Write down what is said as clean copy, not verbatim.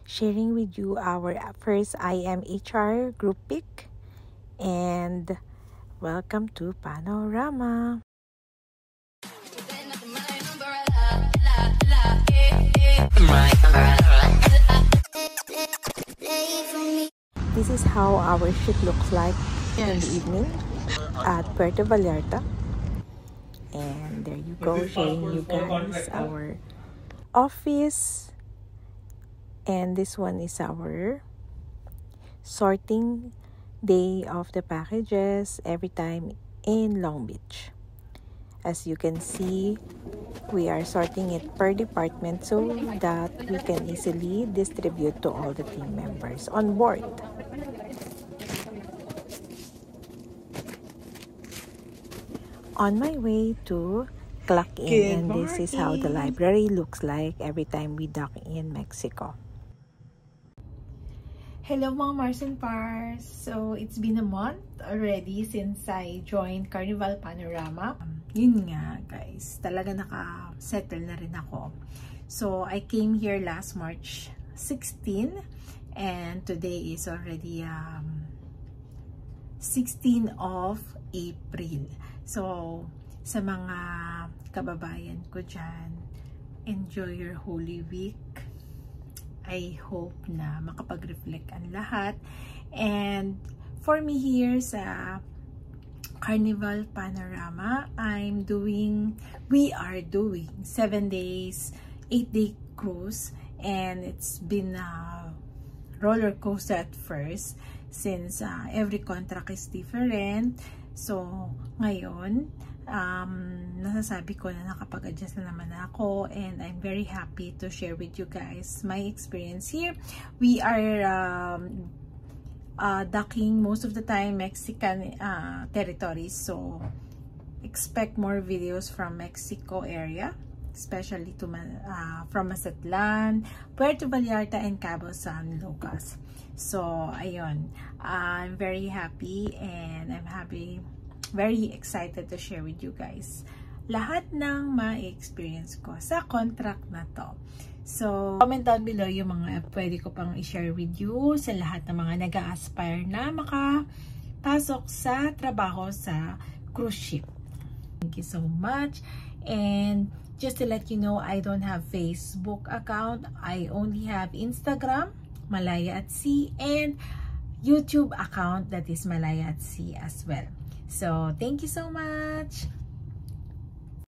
sharing with you our first IMHR group pic. And welcome to Panorama. This is how our shoot looks like in the evening at Puerto Vallarta. And there you go, showing you guys our office. And this one is our sorting day of the packages every time in Long Beach. As you can see, we are sorting it per department so that we can easily distribute to all the team members on board. On my way to clock in, and this is how the library looks like every time we dock in Mexico. Hello mga Mars and Pars! So, it's been a month already since I joined Carnival Panorama. Yun nga guys, talaga naka-settle na rin ako. So, I came here last March 16 and today is already 16 of April. So, sa mga kababayan ko dyan, enjoy your Holy Week. I hope na makapag-reflect ang lahat. And for me here sa Carnival Panorama, we are doing 7 days, 8-day cruise. And it's been a roller coaster at first since every contract is different. So, ngayon, nasasabi ko na nakapag-adjust na naman ako and I'm very happy to share with you guys my experience here. We are docking most of the time Mexican territories, so expect more videos from Mexico area, especially from Mazatlan, Puerto Vallarta, and Cabo San Lucas. So, ayun, I'm very happy and I'm very excited to share with you guys lahat ng ma-experience ko sa contract na to. So, comment down below yung mga pwede ko pang i-share with you sa lahat ng mga nag-a-aspire na makapasok sa trabaho sa cruise ship. Thank you so much. And just to let you know, I don't have Facebook account. I only have Instagram, Malaya at Sea, and YouTube account that is Malaya at Sea as well. So, thank you so much.